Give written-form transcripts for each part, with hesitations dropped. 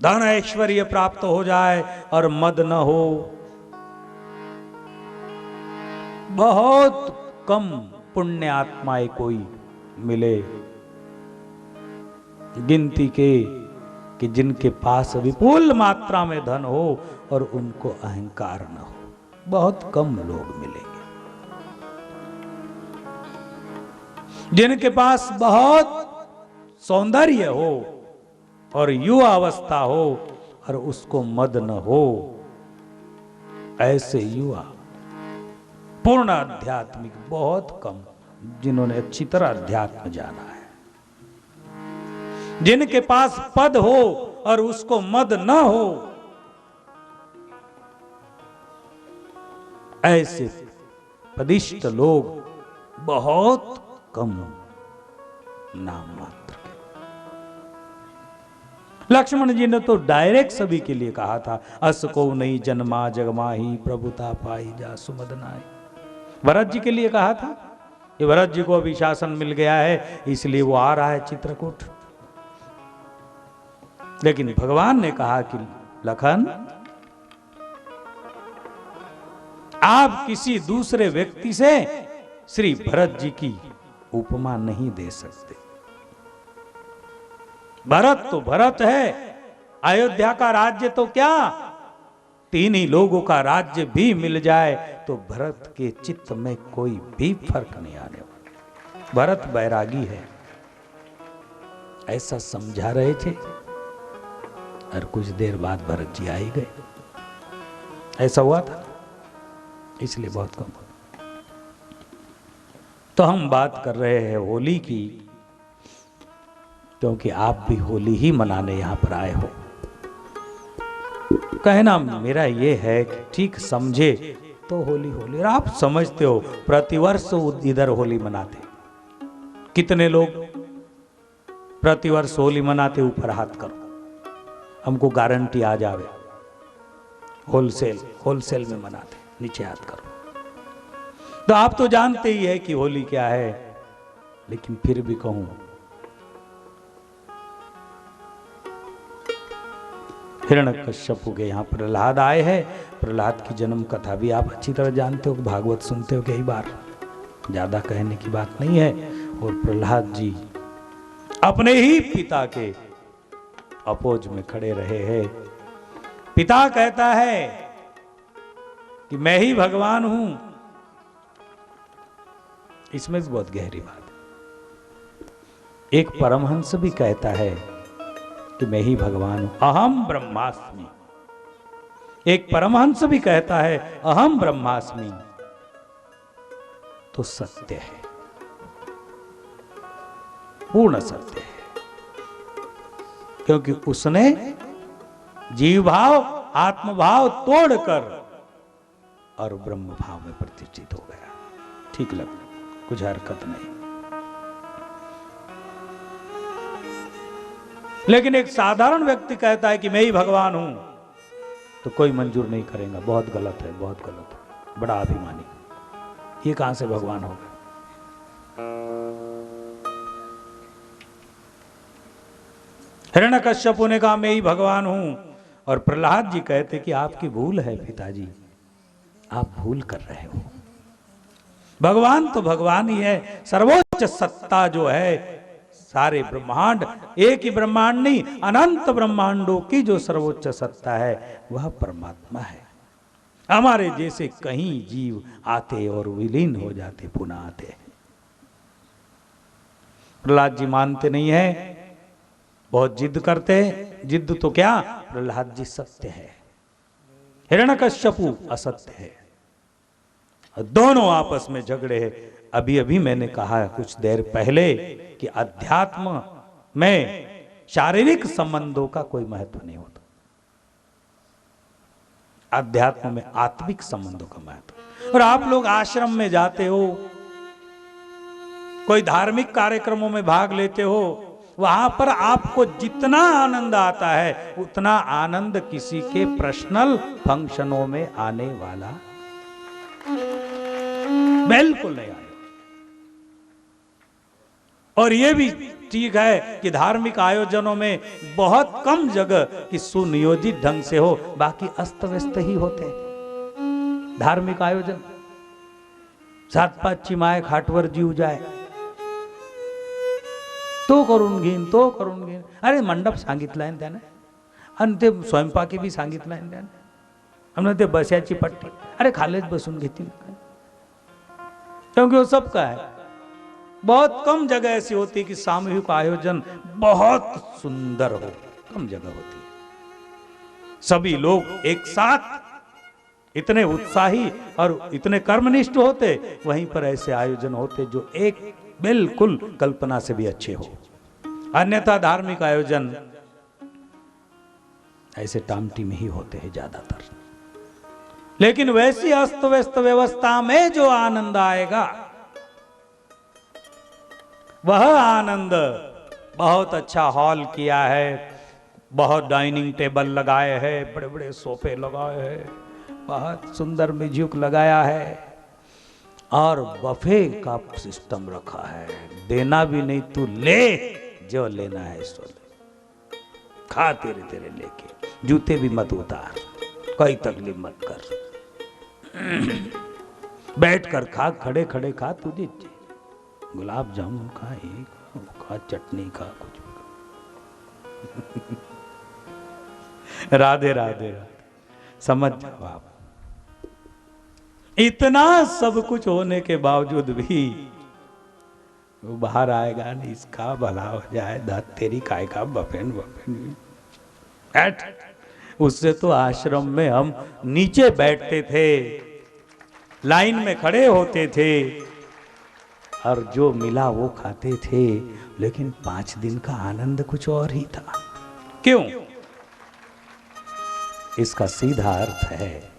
धन ऐश्वर्य प्राप्त हो जाए और मद न हो। बहुत कम पुण्य आत्माएं कोई मिले गिनती के कि जिनके पास विपुल मात्रा में धन हो और उनको अहंकार न हो। बहुत कम लोग मिलेंगे। जिनके पास बहुत सौंदर्य हो और युवा अवस्था हो और उसको मद न हो, ऐसे युवा पूर्ण आध्यात्मिक बहुत कम, जिन्होंने अच्छी तरह अध्यात्म जाना है। जिनके पास पद हो और उसको मद न हो, ऐसे पदिष्ट लोग बहुत कम, नाम मात्र के। लक्ष्मण जी ने तो डायरेक्ट सभी के लिए कहा था, अस को नहीं जन्मा जगमाही प्रभुता पाई जा सुमद नाई। भरत जी के लिए कहा था कि भरत जी को अभी शासन मिल गया है, इसलिए वो आ रहा है चित्रकूट। लेकिन भगवान ने कहा कि लखन, आप किसी दूसरे व्यक्ति से श्री भरत जी की उपमा नहीं दे सकते। भरत तो भरत है, अयोध्या का राज्य तो क्या, तीन ही लोगों का राज्य भी मिल जाए तो भरत के चित्त में कोई भी फर्क नहीं आने वाला। भरत बैरागी है, ऐसा समझा रहे थे और कुछ देर बाद भरत जी आ ही गए। ऐसा हुआ था, इसलिए बहुत कम। तो हम बात कर रहे हैं होली की, क्योंकि आप भी होली ही मनाने यहां पर आए हो। कहना मेरा ये है कि ठीक समझे तो होली होली, और आप समझते हो प्रतिवर्ष इधर होली मनाते। कितने लोग प्रतिवर्ष होली मनाते, ऊपर हाथ करो, हमको गारंटी आ जावे। होलसेल में मनाते, नीचे हाथ करो। तो आप तो जानते ही है कि होली क्या है, लेकिन फिर भी कहूं, हिरण्यकश्यपु के यहाँ प्रहलाद आए हैं। प्रहलाद की जन्म कथा भी आप अच्छी तरह जानते हो, भागवत सुनते हो कई बार, ज्यादा कहने की बात नहीं है। और प्रहलाद जी अपने ही पिता के अपोज में खड़े रहे हैं। पिता कहता है कि मैं ही भगवान हूं, इसमें भी बहुत गहरी बात है। एक परमहंस भी कहता है कि मैं ही भगवान हूं, अहम ब्रह्मास्मि। एक परमहंस भी कहता है अहम ब्रह्मास्मि। तो सत्य है, पूर्ण सत्य है, क्योंकि उसने जीव भाव आत्म भाव तोड़कर और ब्रह्म भाव में प्रतिष्ठित हो गया। ठीक लगा, कुछ हरकत नहीं। लेकिन एक साधारण व्यक्ति कहता है कि मैं ही भगवान हूं, तो कोई मंजूर नहीं करेगा। बहुत गलत है, बहुत गलत है, बड़ा अभिमानी। ये कहां से भगवान हो गए? हिरण्यकश्यपु ने कहा मैं ही भगवान हूं, और प्रहलाद जी कहते कि आपकी भूल है पिताजी, आप भूल कर रहे हो। भगवान तो भगवान ही है। सर्वोच्च सत्ता जो है, सारे ब्रह्मांड, एक ही ब्रह्मांड नहीं, अनंत ब्रह्मांडों की जो सर्वोच्च सत्ता है वह परमात्मा है। हमारे जैसे कहीं जीव आते और विलीन हो जाते, पुनः आते। प्रहलाद जी मानते नहीं है, बहुत जिद करते। जिद तो क्या, प्रहलाद जी सत्य है, हिरण्यकश्यपु असत्य है। दोनों आपस में झगड़े हैं। अभी अभी मैंने कहा कुछ देर पहले कि अध्यात्म में शारीरिक संबंधों का कोई महत्व नहीं होता, अध्यात्म में आत्मिक संबंधों का महत्व। और आप लोग आश्रम में जाते हो, कोई धार्मिक कार्यक्रमों में भाग लेते हो, वहां पर आपको जितना आनंद आता है उतना आनंद किसी के पर्सनल फंक्शनों में आने वाला बिल्कुल नहीं आएगा। और ये भी ठीक है कि धार्मिक आयोजनों में बहुत कम जगह की सुनियोजित ढंग से हो, बाकी अस्त व्यस्त ही होते हैं धार्मिक आयोजन। 7-5 चिमाय खाटवर जीव जाए तो करून घेईन। अरे मंडप सांगितलाय त्याने आणि ते स्वयंपाकी बी सांगितलाय त्याने, हमने ते बस्याची पट्टी, अरे खालीच बसून घेतील, क्योंकि वो सबका है। बहुत कम जगह ऐसी होती कि सामूहिक आयोजन बहुत सुंदर हो, कम जगह होती है। सभी लोग एक साथ इतने उत्साही और इतने कर्मनिष्ठ होते, वहीं पर ऐसे आयोजन होते जो एक बिल्कुल कल्पना से भी अच्छे हो। अन्यथा धार्मिक आयोजन ऐसे टामटी में ही होते हैं ज्यादातर। लेकिन वैसी अस्त व्यस्त व्यवस्था में जो आनंद आएगा, वह आनंद, बहुत अच्छा हॉल किया है, बहुत डाइनिंग टेबल लगाए हैं, बड़े बड़े सोफे लगाए हैं, बहुत सुंदर म्यूजिक लगाया है और बफे का सिस्टम रखा है। देना भी नहीं, तू ले, जो लेना है सो ले, खा तेरे तेरे लेके, जूते भी मत उतार, कोई तकलीफ मत कर, बैठ कर खा, खड़े खड़े खा, तुझे गुलाब जामुन खा, एक खा, चटनी खा, कुछ राधे राधे राधे। समझ जाओ आप, इतना सब कुछ होने के बावजूद भी वो बाहर आएगा नहीं, इसका भला हो जाए, दांत तेरी काय का बफेन बफेन। उससे तो आश्रम में हम नीचे बैठते थे, लाइन में खड़े होते थे और जो मिला वो खाते थे, लेकिन 5 दिन का आनंद कुछ और ही था। क्यों? इसका सीधा अर्थ है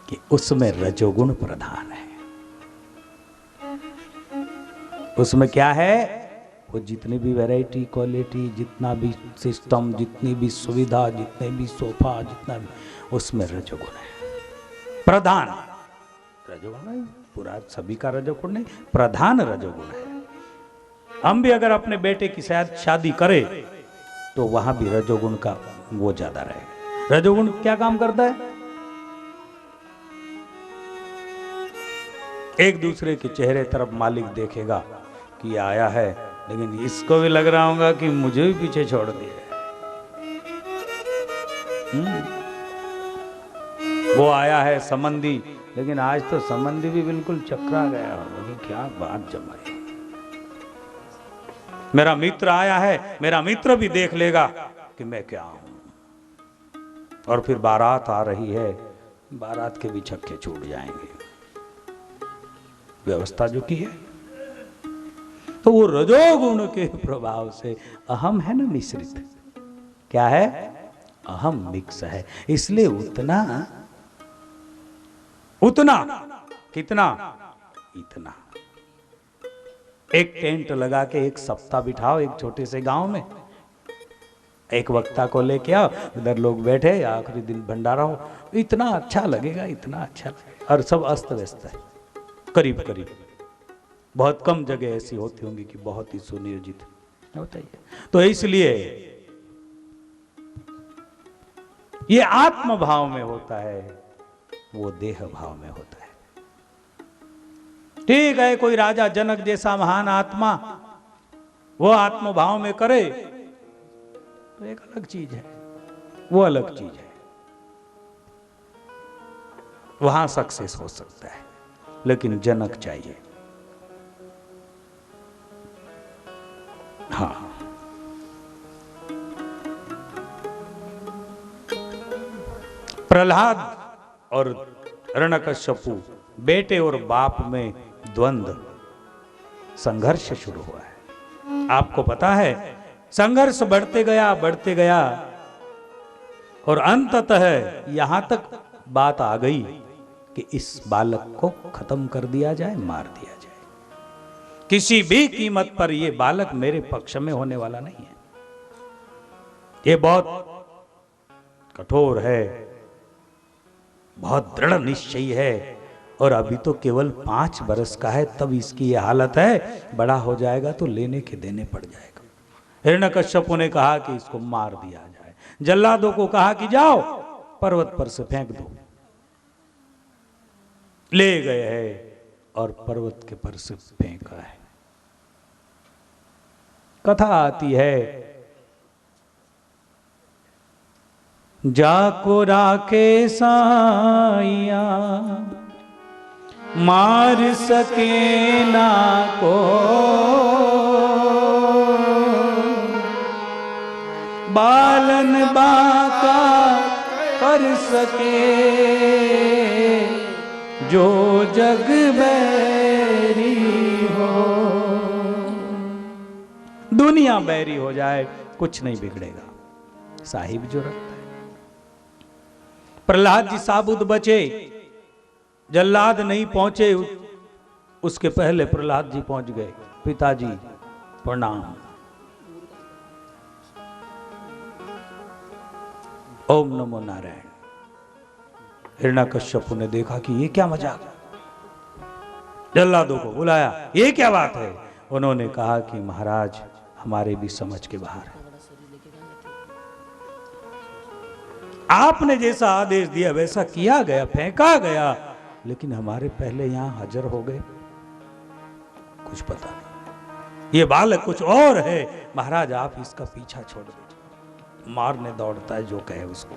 कि उसमें रजोगुण प्रधान है। उसमें क्या है? वो जितनी भी वैरायटी, क्वालिटी, जितना भी सिस्टम, जितनी भी सुविधा, जितने भी सोफा, जितना भी, उसमें रजोगुण है प्रधान। रजोगुण है पूरा, सभी का रजोगुण नहीं, प्रधान रजोगुण है। हम भी अगर अपने बेटे की शादी करें तो वहां भी रजोगुण का वो ज्यादा रहेगा। रजोगुण क्या काम करता है? एक दूसरे के चेहरे तरफ मालिक देखेगा कि आया है, लेकिन इसको भी लग रहा होगा कि मुझे भी पीछे छोड़ दिया। वो आया है संबंधी, लेकिन आज तो संबंधी भी बिल्कुल चकरा गया होगा कि क्या बात जमाई। मेरा मित्र आया है, मेरा मित्र भी देख लेगा कि मैं क्या हूं, और फिर बारात आ रही है, बारात के भी छक्के छूट जाएंगे। व्यवस्था जो की है, तो वो रजोगुण के प्रभाव से अहम है ना मिश्रित, क्या है? अहम मिक्स है। इसलिए उतना कितना, इतना। एक टेंट लगा के एक सप्ताह बिठाओ एक छोटे से गांव में, एक वक्ता को लेके आओ, उधर लोग बैठे, आखिरी दिन भंडारा हो, इतना अच्छा लगेगा, इतना अच्छा लगेगा। और सब अस्त व्यस्त है, करीब करीब। बहुत कम जगह ऐसी होती होंगी कि बहुत ही सुनियोजित होता है। तो इसलिए ये आत्म भाव में होता है, वो देह भाव में होता है। ठीक है, कोई राजा जनक जैसा महान आत्मा वो आत्म भाव में करे तो एक अलग चीज है, वो अलग चीज है, वहां सक्सेस हो सकता है। लेकिन जनक चाहिए। हाँ, प्रहलाद और हिरण्यकश्यपु, बेटे और बाप में द्वंद्व, संघर्ष शुरू हुआ है। आपको पता है, संघर्ष बढ़ते गया और अंततः यहां तक बात आ गई कि इस बालक को खत्म कर दिया जाए, मार दिया जाए। किसी भी कीमत पर यह बालक मेरे पक्ष में होने वाला नहीं है। यह बहुत कठोर है, बहुत दृढ़ निश्चयी है और अभी तो केवल 5 बरस का है, तब इसकी ये हालत है, बड़ा हो जाएगा तो लेने के देने पड़ जाएगा। हिरण्यकश्यपु ने कहा कि इसको मार दिया जाए। जल्लादों को कहा कि जाओ पर्वत पर से फेंक दो। ले गए हैं और पर्वत के पर से फेंका है। कथा आती है, जाको राखे साइया मार सके ना को, बालन बाका कर सके जो जग बैरी हो। दुनिया बैरी हो जाए कुछ नहीं बिगड़ेगा, साहिब जो रखता है। प्रहलाद जी साबुत बचे, जल्लाद नहीं पहुंचे, उसके पहले प्रहलाद जी पहुंच गए। पिताजी प्रणाम। ओम नमो नारायण। हिरण्यकश्यपु ने देखा कि ये क्या मजाक, जल्लादों को बुलाया, ये क्या बात है। उन्होंने कहा कि महाराज हमारे भी समझ के बाहर है, आपने जैसा आदेश दिया वैसा किया गया, फेंका गया, लेकिन हमारे पहले यहां हाजिर हो गए, कुछ पता नहीं, ये बालक कुछ और है। महाराज आप इसका पीछा छोड़ दीजिए। मारने दौड़ता है जो कहे उसको।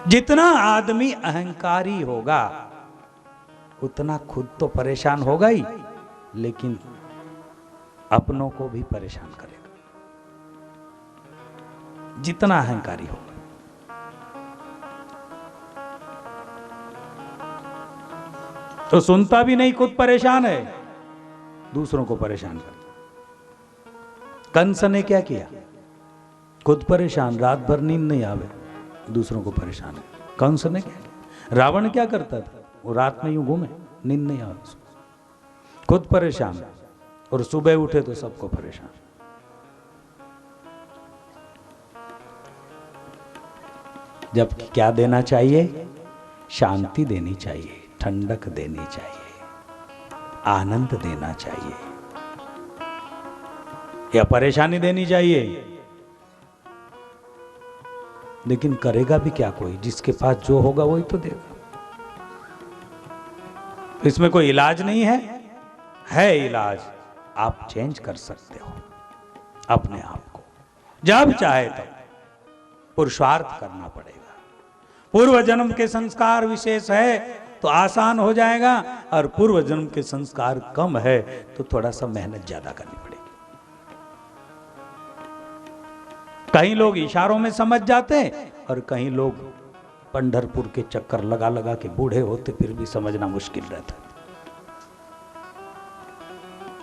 जितना आदमी अहंकारी होगा उतना खुद तो परेशान होगा ही, लेकिन अपनों को भी परेशान करेगा। जितना अहंकारी होगा, तो सुनता भी नहीं, खुद परेशान है, दूसरों को परेशान कर। कंस ने क्या किया? खुद परेशान, रात भर नींद नहीं आवे, दूसरों को परेशान है। कंस ने क्या किया? रावण क्या करता था? वो रात में यूं घूमे, नींद नहीं आवे, खुद परेशान, और सुबह उठे तो सबको परेशान। जब क्या देना चाहिए? शांति देनी चाहिए, ठंडक देनी चाहिए, आनंद देना चाहिए, या परेशानी देनी चाहिए। लेकिन करेगा भी क्या कोई? जिसके पास जो होगा वही तो देगा। इसमें कोई इलाज नहीं है? है इलाज, आप चेंज कर सकते हो अपने आप को, जब चाहे तब। पुरुषार्थ करना पड़ेगा। पूर्व जन्म के संस्कार विशेष है तो आसान हो जाएगा, और पूर्व जन्म के संस्कार कम है तो थोड़ा सा मेहनत ज्यादा करनी पड़ेगी। कहीं लोग इशारों में समझ जाते हैं, और कहीं लोग पंढरपुर के चक्कर लगा लगा के बूढ़े होते फिर भी समझना मुश्किल रहता है,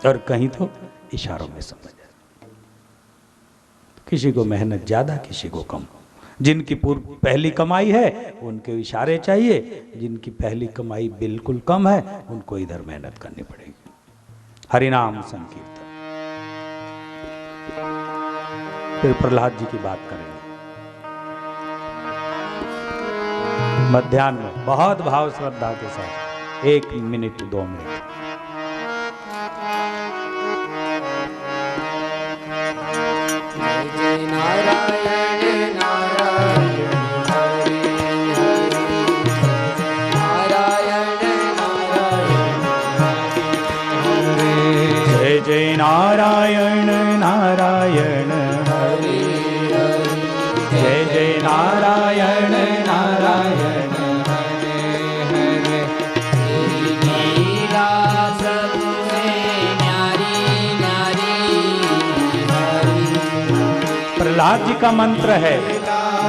और कहीं तो इशारों में समझ जाते। किसी को मेहनत ज्यादा, किसी को कम। जिनकी पहली कमाई है उनके इशारे चाहिए, जिनकी पहली कमाई बिल्कुल कम है उनको इधर मेहनत करनी पड़ेगी। हरिनाम संकीर्तन। फिर प्रहलाद जी की बात करेंगे मध्याह्न में, बहुत भाव श्रद्धा के साथ। 1 मिनट 2 मिनट। नारायण नारायण हरि हरि, जय जय नारायण नारायण हरे हरे। तेरी लीला सबसे न्यारी न्यारी हरि। प्रहलाद जी का मंत्र है,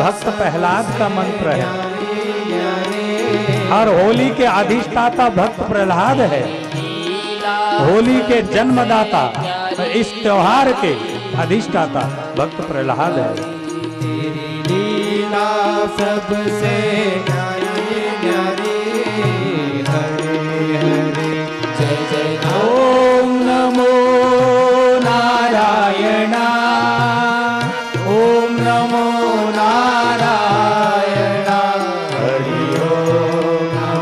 भक्त प्रहलाद का मंत्र है। हर होली के अधिष्ठाता भक्त प्रहलाद है, होली के जन्मदाता, इस त्योहार के अधिष्ठाता भक्त प्रहलाद है। तेरी लीला सबसे न्यारी न्यारी हरे हरे, जय जय। ओम नमो नारायण, ओम नमो नारायण, हरि ओम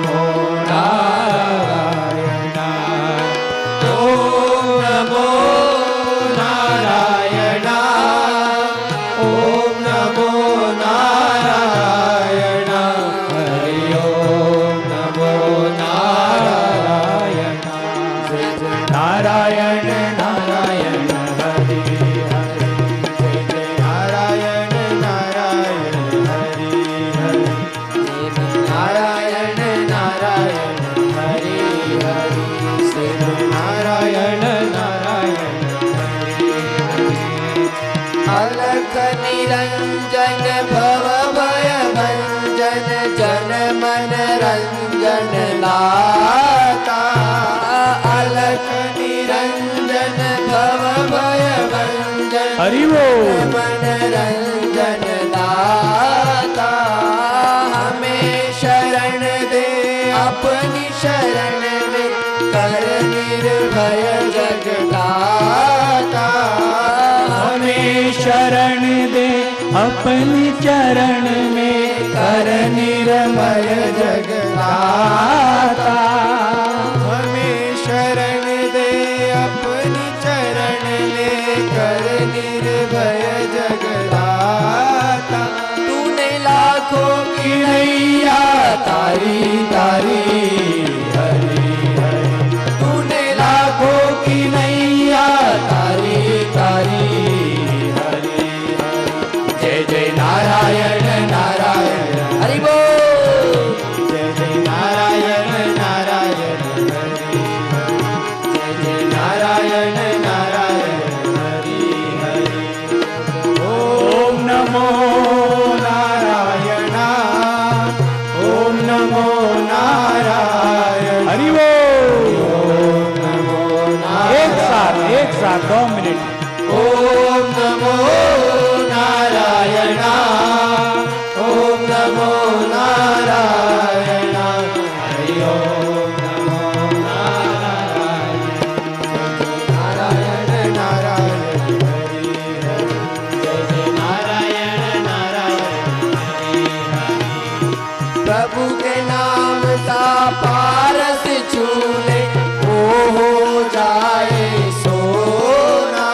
अलख निरंजन भव भय भंजन जन मन रंजन लाता। अलख निरंजन भव भय भंजन हरि बोल। मन रंजन दाता। हमें शरण दे अपनी शरण में कर निर्भय जगदाता। हमें शरण दे अपनी चरण में कर निर्भय जगदाता। हमें शरण दे अपनी चरण में कर निर्भय जगदाता। तूने लाखों की नैया तारी तारी हरि हरि। तूने लाखों की नैया तारी तारी हरि हरि। जय जय नारायण नारायण हरि बोल। जय जय नारायण नारायण हरि हरि। जय जय नारायण नारायण हरि हरि। ओम नमो नारायण। ओम नमो नारायण हरि बोल। ओम नमो नारायण। एक साथ 2 मिनट। ओम नमो नारायण। ओम नमो नारायण हरि ओम नमो नारायण। नारायण नारायण हरि हरि। जय जय नारायण नारायण हरि हरि। प्रभु के नाम का पारस छूले वो हो जाए सोना।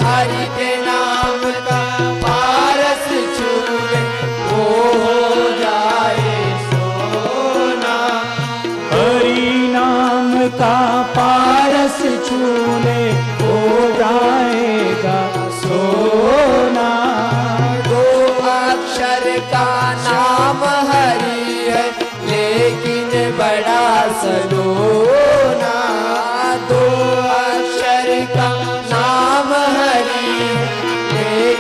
हरि के नाम का पारस छूले वो हो जाए सोना। हरि नाम का पारस छूले हो जाएगा सोना। दो अक्षर का नाम हरि है लेकिन बड़ा सलोना। दो अक्षर का नाम हरि है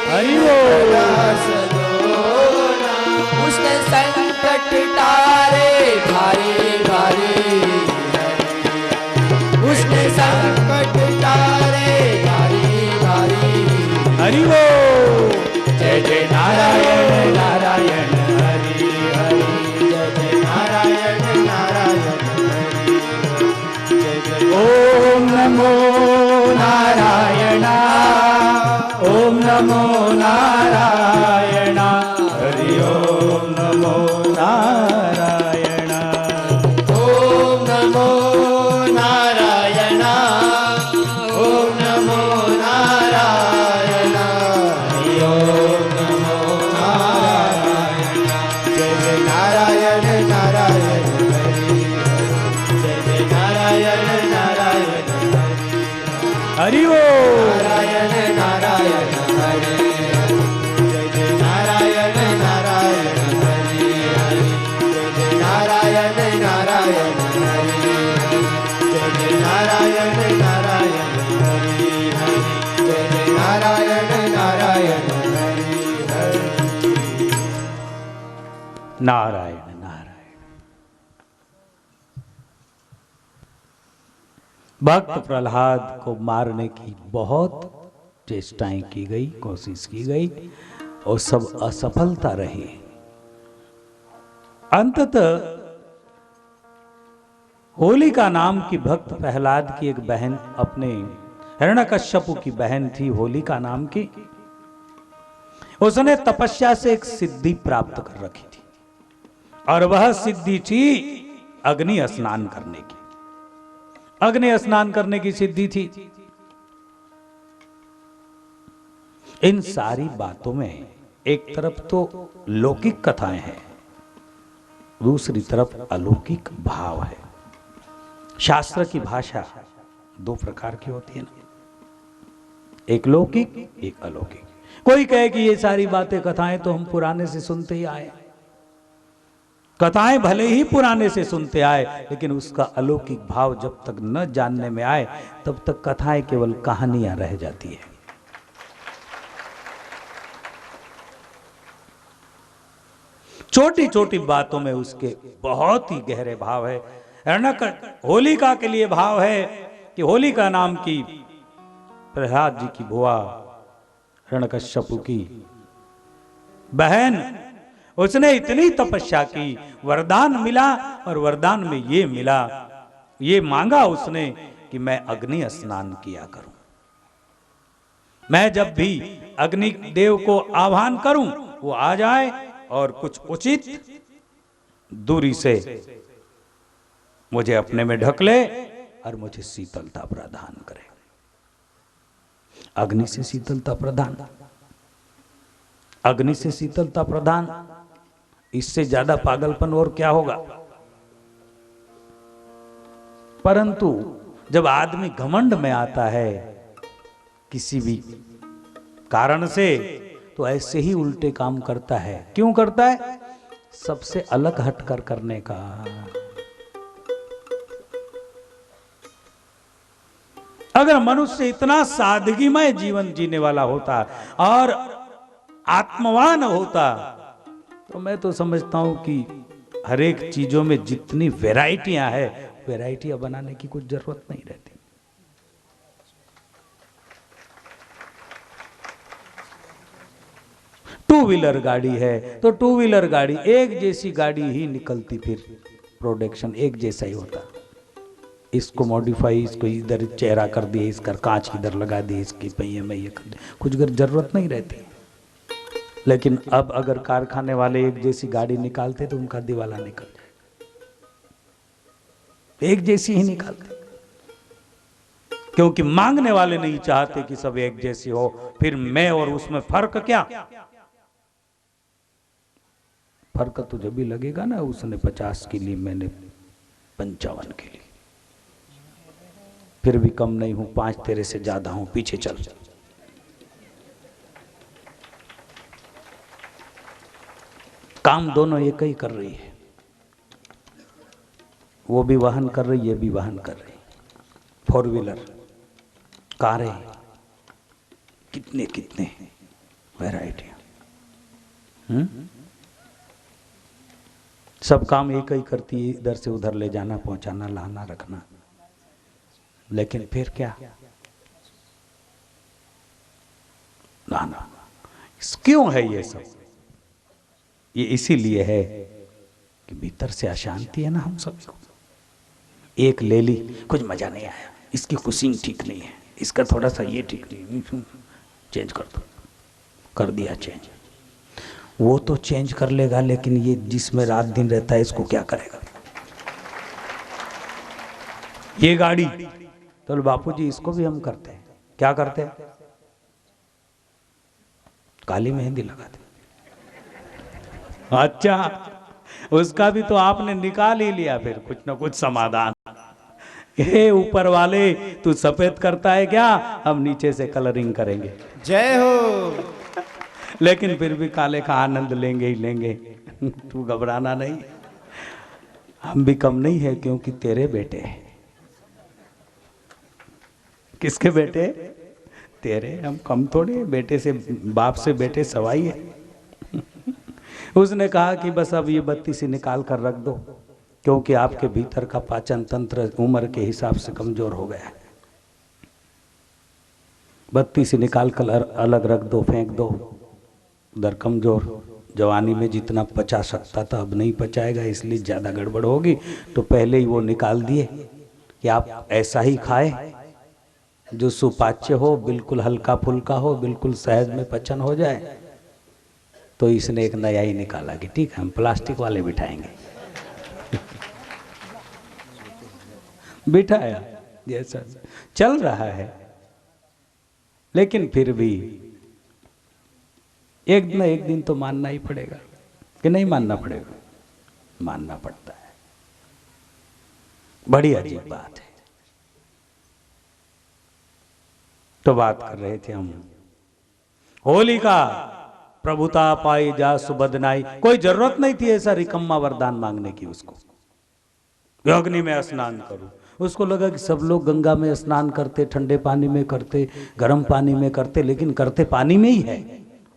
हरि लेकिन बोल। बड़ा सलोना। उसने संकट टारे भारी भारी हरि। उसने संकट टारे भारी भारी हरि बोल। जय जय नारायण नारायण हरि हरि। जय जय नारायण नारायण हरि। जय जय ओम नमो नारायण। ओम नमो नारायण हरि ओम नमो नारायण। ओम नमो नारायण। ओम नमो नारायण हरि ओम नमो नारायण। जय जय नारायण नारायण हरि हरि। जय जय नारायण नारायण हरि। हरि बोल। नारायण नारायण हरि हरि। जय जय नारायण नारायण हरि हरि। जय जय नारायण नारायण हरि हरि। जय जय नारायण नारायण हरि हरि। जय जय नारायण नारायण हरि हरि। नारायण नारायण। भक्त प्रहलाद को मारने की बहुत चेष्टाएं की गई, कोशिश की गई और सब असफलता रही। अंततः होलिका नाम की भक्त प्रहलाद की एक बहन, अपने हिरण्यकश्यपु की बहन थी होलिका नाम की, उसने तपस्या से एक सिद्धि प्राप्त कर रखी थी और वह सिद्धि थी अग्नि स्नान करने की। अग्नि स्नान करने की सिद्धि थी। इन सारी बातों में एक तरफ तो लौकिक कथाएं हैं, दूसरी तरफ अलौकिक भाव है। शास्त्र की भाषा 2 प्रकार की होती है ना, एक लौकिक एक अलौकिक। कोई कहे कि ये सारी बातें कथाएं तो हम पुराने से सुनते ही आए। कथाएं भले ही पुराने से सुनते आए, लेकिन उसका अलौकिक भाव जब तक न जानने में आए तब तक कथाएं केवल कहानियां रह जाती है। छोटी छोटी बातों में उसके बहुत ही गहरे भाव है। होलिका के लिए भाव है कि होलिका नाम की प्रहलाद जी की बुआ हिरण्यकश्यप की बहन, उसने इतनी तपस्या की, वरदान मिला, और वरदान में ये मिला, ये मांगा उसने कि मैं अग्नि स्नान किया करूं। मैं जब भी अग्नि देव को आह्वान करूं वो आ जाए और कुछ उचित दूरी से मुझे अपने में ढक ले और मुझे शीतलता प्रदान करे। अग्नि से शीतलता प्रदान, अग्नि से शीतलता प्रदान, इससे ज्यादा पागलपन और क्या होगा। परंतु जब आदमी घमंड में आता है किसी भी कारण से, तो ऐसे ही उल्टे काम करता है। क्यों करता है? सबसे अलग हटकर करने का। अगर मनुष्य इतना सादगीमय जीवन जीने वाला होता और आत्मवान होता, तो मैं तो समझता हूं कि हर एक चीजों में जितनी वैरायटियां हैं, वैरायटियां बनाने की कुछ जरूरत नहीं रहती। टू व्हीलर गाड़ी है तो टू व्हीलर गाड़ी एक जैसी गाड़ी ही निकलती, फिर प्रोडक्शन एक जैसा ही होता। इसको मॉडिफाई, इसको इधर चेहरा कर दिए, इसका कांच इधर लगा दिए, इसके पहिए में ये कर दिए, कुछ जरूरत नहीं रहती। लेकिन अब अगर कारखाने वाले एक जैसी गाड़ी निकालते तो उनका दिवाला निकल जाए। एक जैसी ही निकालते, क्योंकि मांगने वाले नहीं चाहते कि सब एक जैसी हो। फिर मैं और उसमें फर्क क्या? फर्क तुझे भी लगेगा ना, उसने 50 के लिए, मैंने 55 के लिए, फिर भी कम नहीं हूं, 5 तेरे से ज्यादा हूं, पीछे चल। काम दोनों एक ही कर रही है, वो भी वाहन कर रही, ये भी वाहन कर रही। 4 व्हीलर, कारें, कितने कितने वैरायटियां, सब काम एक ही करती है, इधर से उधर ले जाना, पहुंचाना, लाना, रखना। लेकिन फिर क्या? ना, क्यों है ये सब? ये इसीलिए है कि भीतर से अशांति है ना हम सभी को। एक ले ली, कुछ मजा नहीं आया, इसकी कुशिंग ठीक नहीं है, इसका थोड़ा सा ये ठीक नहीं, चेंज कर दो, कर दिया चेंज। वो तो चेंज कर लेगा, लेकिन ये जिसमें रात दिन रहता है, इसको क्या करेगा? ये गाड़ी तो बापूजी इसको भी हम करते हैं। क्या करते हैं? काली मेहंदी लगाते। अच्छा, उसका भी तो आपने निकाल ही लिया फिर कुछ ना कुछ समाधान। हे ऊपर वाले, तू सफेद करता है क्या? हम नीचे से कलरिंग करेंगे। जय हो। लेकिन फिर भी काले का आनंद लेंगे ही लेंगे। तू घबराना नहीं, हम भी कम नहीं है, क्योंकि तेरे बेटे हैं। किसके बेटे? तेरे। हम कम थोड़े, बेटे से, बाप से बेटे सवाई है। उसने कहा कि बस अब ये 32 निकाल कर रख दो, क्योंकि आपके भीतर का पाचन तंत्र उम्र के हिसाब से कमजोर हो गया है। 32 निकाल कर अलग रख दो, फेंक दो, उधर कमजोर। जवानी में जितना पचा सकता था अब नहीं पचाएगा, इसलिए ज़्यादा गड़बड़ होगी, तो पहले ही वो निकाल दिए कि आप ऐसा ही खाए जो सुपाच्य हो, बिल्कुल हल्का फुल्का हो, बिल्कुल सहज में पचन हो जाए। तो इसने एक नया ही निकाला कि ठीक है, हम प्लास्टिक वाले बिठाएंगे। बिठाया, जैसा चल रहा है। लेकिन फिर भी एक न एक दिन तो मानना ही पड़ेगा, कि नहीं मानना पड़ेगा? मानना पड़ता है। बड़ी अजीब बात है। तो बात कर रहे थे हम, होलिका प्रभुता पाई जा सुबदनाई। कोई जरूरत नहीं थी ऐसा रिकम्मा वरदान मांगने की उसको, अग्नि में स्नान करूं। उसको लगा कि सब लोग गंगा में स्नान करते, ठंडे पानी में करते, गर्म पानी में करते, लेकिन करते पानी में ही है।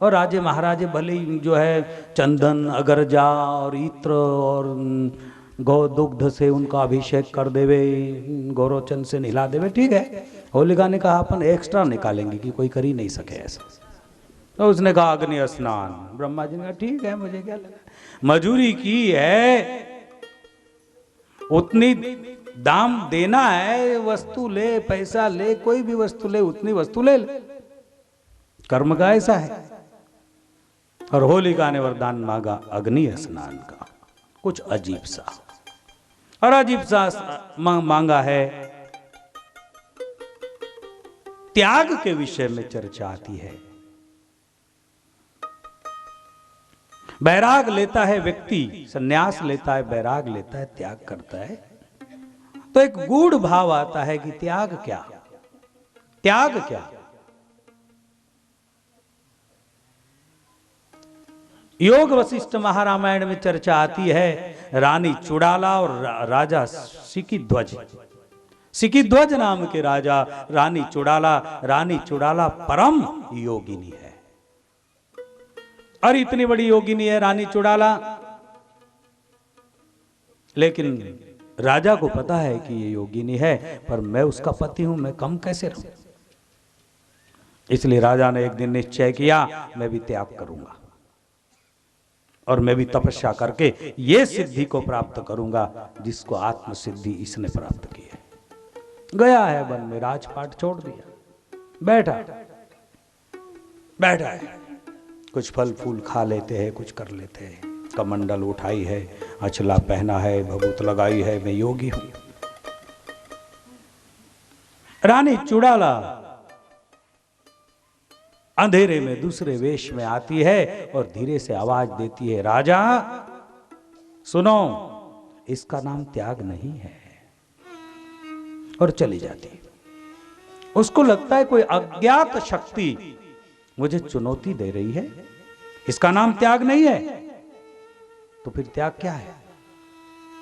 और राजे महाराजे भले ही जो है चंदन अगरजा और इत्र और गौ दुग्ध से उनका अभिषेक कर देवे, गौरवचन से नहला देवे, ठीक है। होलिका ने कहा अपन एक्स्ट्रा निकालेंगे कि कोई कर ही नहीं सके ऐसा। तो उसने कहा अग्नि स्नान। ब्रह्मा जी ने कहा ठीक है, मुझे क्या लगा, मजूरी की है, उतनी दाम देना है, वस्तु ले, पैसा ले, कोई भी वस्तु ले, उतनी वस्तु ले ले, कर्म का ऐसा है। और होलिका ने वरदान मांगा अग्नि स्नान का, कुछ अजीब सा, और अजीब सा मांगा है। त्याग के विषय में चर्चा आती है। बैराग लेता है व्यक्ति, संन्यास लेता है, बैराग लेता है, त्याग करता है, तो एक गूढ़ भाव आता है कि त्याग क्या, त्याग क्या। योग वशिष्ठ महारामायण में चर्चा आती है, रानी चुड़ाला और राजा सिकिध्वज। सिकिध्वज नाम के राजा, रानी चुड़ाला। रानी चुड़ाला परम योगिनी है, और इतनी बड़ी योगिनी है रानी चुड़ाला, लेकिन राजा को पता है कि ये योगिनी है, पर मैं उसका पति हूं, मैं कम कैसे रहूं। इसलिए राजा ने एक दिन निश्चय किया, मैं भी त्याग करूंगा और मैं भी तपस्या करके ये सिद्धि को प्राप्त करूंगा जिसको आत्म सिद्धि इसने प्राप्त की है। गया है वन में, राजपाट छोड़ दिया, बैठा है, कुछ फल फूल खा लेते हैं, कुछ कर लेते हैं, कमंडल उठाई है, अचला पहना है, भभूत लगाई है, मैं योगी हूं। रानी चुड़ाला अंधेरे में दूसरे वेश में आती है और धीरे से आवाज देती है, राजा सुनो, इसका नाम त्याग नहीं है, और चली जाती है। उसको लगता है कोई अज्ञात शक्ति मुझे चुनौती दे रही है, इसका नाम त्याग नहीं है, तो फिर त्याग क्या है?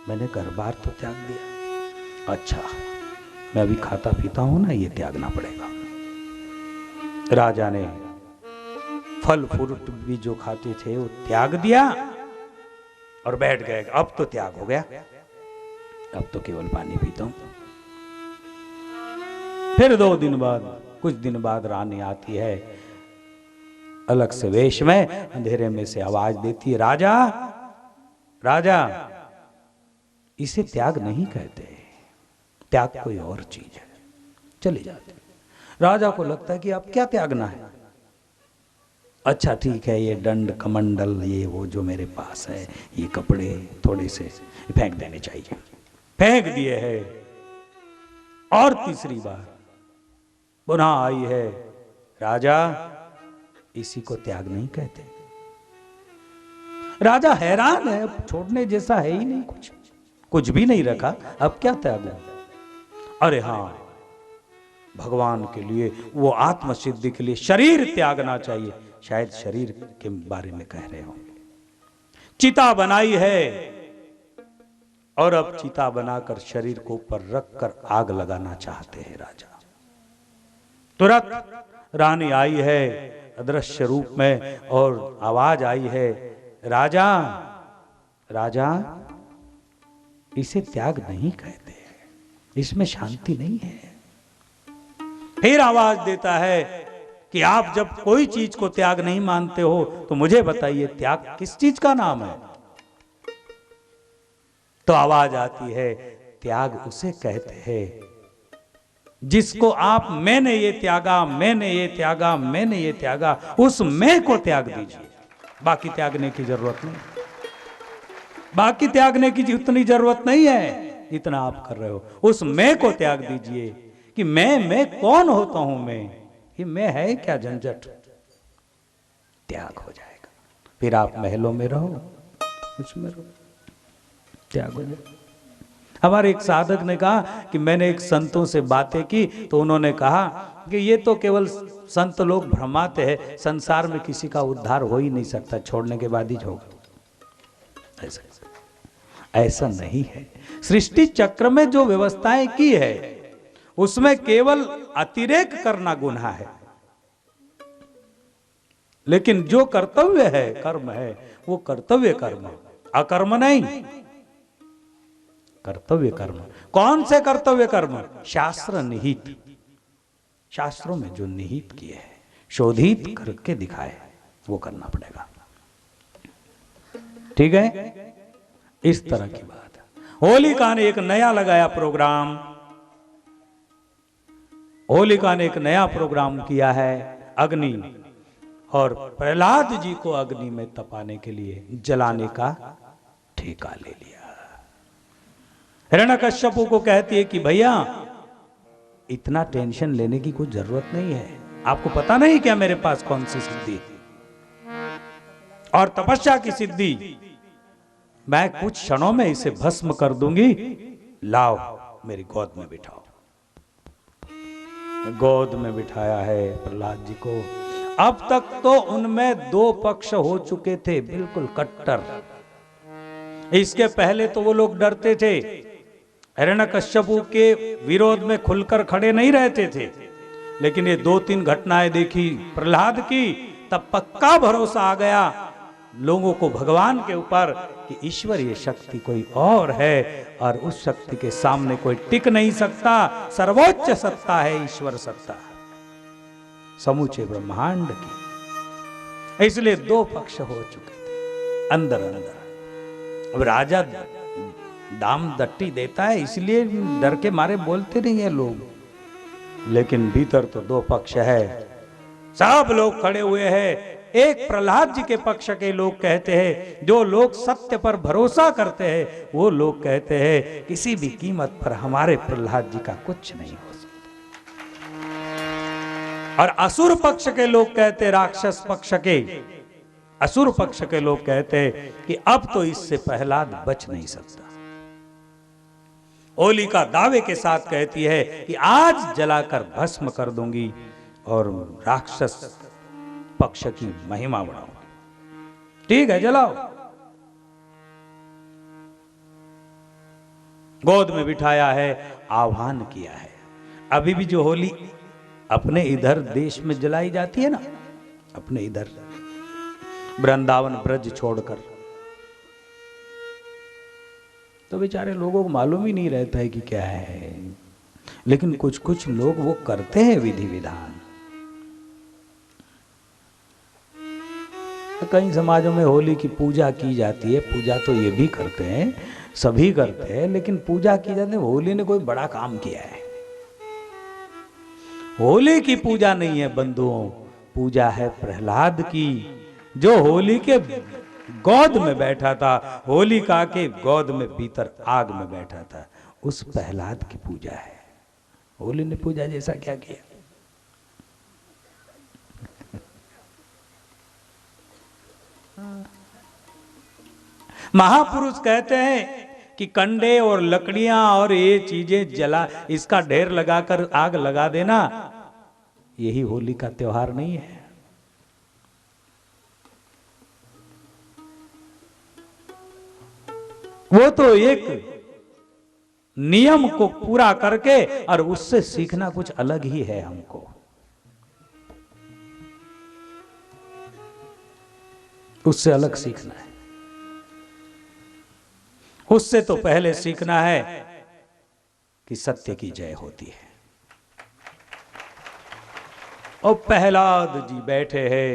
मैंने घर बार तो त्याग दिया, अच्छा मैं अभी खाता पीता हूं ना, ये त्यागना पड़ेगा। राजा ने फल फ्रूट भी जो खाते थे वो त्याग दिया और बैठ गए, अब तो त्याग हो गया, अब तो केवल पानी पीता हूं। फिर 2 दिन बाद, कुछ दिन बाद रानी आती है अलग से वेश में, अंधेरे में से आवाज देती है, राजा राजा, इसे त्याग नहीं कहते, त्याग कोई और चीज है। चले जाते। राजा को लगता है कि अब क्या त्यागना है, अच्छा ठीक है, ये दंड कमंडल ये वो जो मेरे पास है, ये कपड़े थोड़े से फेंक देने चाहिए, फेंक दिए है। और तीसरी बार पुनः आई है, राजा इसी को त्याग नहीं कहते। राजा हैरान है, छोड़ने जैसा है ही नहीं, कुछ भी नहीं रखा, अब क्या त्याग। अरे हाँ, भगवान के लिए, वो आत्म सिद्धि के लिए शरीर त्यागना चाहिए, शायद शरीर के बारे में कह रहे हो। चिता बनाई है और अब चिता बनाकर शरीर को ऊपर रखकर आग लगाना चाहते हैं राजा। तुरंत रानी आई है अदृश्य रूप में और आवाज आई है, राजा राजा, इसे त्याग नहीं कहते, इसमें शांति नहीं है। फिर आवाज देता है कि आप जब कोई चीज को त्याग नहीं मानते हो तो मुझे बताइए त्याग किस चीज का नाम है। तो आवाज आती है, त्याग उसे कहते हैं जिसको आप मैंने ये त्यागा, मैंने ये त्यागा, मैंने ये त्यागा, उस मैं को त्याग दीजिए, बाकी त्यागने की जरूरत नहीं, बाकी त्यागने की उतनी जरूरत नहीं है इतना आप कर रहे हो। उस मैं को त्याग दीजिए कि मैं कौन होता हूं, ये मैं है क्या झंझट, त्याग हो जाएगा। फिर आप महलों में रहो, उसमें रहो, त्याग हो जाएगा। हमारे एक साधक ने कहा कि मैंने एक संतों से बातें की तो उन्होंने कहा कि ये तो केवल संत लोग भ्रमाते हैं, संसार में किसी का उद्धार हो ही नहीं सकता, छोड़ने के बाद ही होगा। ऐसा नहीं है। सृष्टि चक्र में जो व्यवस्थाएं की है उसमें केवल अतिरेक करना गुनाह है। लेकिन जो कर्तव्य है, कर्म है, वो कर्तव्य कर्म, अकर्म नहीं, कर्तव्य कर्म। कौन से कर्तव्य कर्म? शास्त्र निहित, शास्त्रों में जो निहित किए हैं, शोधित करके दिखाए, वो करना पड़ेगा। ठीक है, इस तरह की बात है। होलिका ने एक नया लगाया प्रोग्राम, होलिका ने एक नया प्रोग्राम किया है, अग्नि, और प्रहलाद जी को अग्नि में तपाने के लिए जलाने का ठेका ले लिया। हिरण्यकश्यपु को कहती है कि भैया इतना टेंशन लेने की कोई जरूरत नहीं है, आपको पता नहीं क्या मेरे पास कौन सी सिद्धि और तपस्या की सिद्धि, मैं कुछ क्षणों में इसे भस्म कर दूंगी, लाओ मेरी गोद में बिठाओ। गोद में बिठाया है प्रहलाद जी को। अब तक तो उनमें दो पक्ष हो चुके थे, बिल्कुल कट्टर। इसके पहले तो वो लोग डरते थे, हिरण्यकश्यपु के विरोध में खुलकर खड़े नहीं रहते थे, लेकिन ये 2-3 घटनाएं देखी प्रहलाद की, तब पक्का भरोसा आ गया लोगों को भगवान के ऊपर कि ईश्वरीय शक्ति कोई और है और उस शक्ति के सामने कोई टिक नहीं सकता। सर्वोच्च सत्ता है ईश्वर सत्ता, समूचे ब्रह्मांड की। इसलिए दो पक्ष हो चुके थे अंदर अंदर। अब राजा दाम दट्टी देता है, इसलिए डर के मारे बोलते नहीं है लोग, लेकिन भीतर तो दो पक्ष है। सब लोग खड़े हुए हैं। एक प्रहलाद जी के पक्ष के लोग कहते हैं, जो लोग सत्य पर भरोसा करते हैं वो लोग कहते हैं किसी भी कीमत पर हमारे प्रहलाद जी का कुछ नहीं हो सकता। और असुर पक्ष के लोग कहते, राक्षस पक्ष के, असुर पक्ष के लोग कहते हैं कि अब तो इससे प्रहलाद बच नहीं सकता। होलिका दावे के साथ कहती है कि आज जलाकर भस्म कर दूंगी और राक्षस पक्ष की महिमा बढ़ाऊंगी। ठीक है, जलाओ। गोद में बिठाया है, आह्वान किया है। अभी भी जो होली अपने इधर देश में जलाई जाती है ना, अपने इधर वृंदावन ब्रज छोड़कर, तो बेचारे लोगों को मालूम ही नहीं रहता है कि क्या है, लेकिन कुछ कुछ लोग वो करते हैं विधि विधान। कई समाजों में होली की पूजा की जाती है, पूजा तो ये भी करते हैं, सभी करते हैं, लेकिन पूजा की जाती है। होली ने कोई बड़ा काम किया है? होली की पूजा नहीं है बंधुओं, पूजा है प्रहलाद की, जो होली के गोद में बैठा था, होलिका के गोद में भीतर आग में बैठा था, उस प्रहलाद की पूजा है। होली ने पूजा जैसा क्या किया? महापुरुष कहते हैं कि कंडे और लकड़ियां और ये चीजें जला, इसका ढेर लगाकर आग लगा देना, यही होली का त्योहार नहीं है। वो तो एक नियम को पूरा करके और उससे सीखना कुछ अलग ही है। हमको उससे अलग सीखना है। उससे तो पहले सीखना है कि सत्य की जय होती है। और प्रहलाद जी बैठे हैं,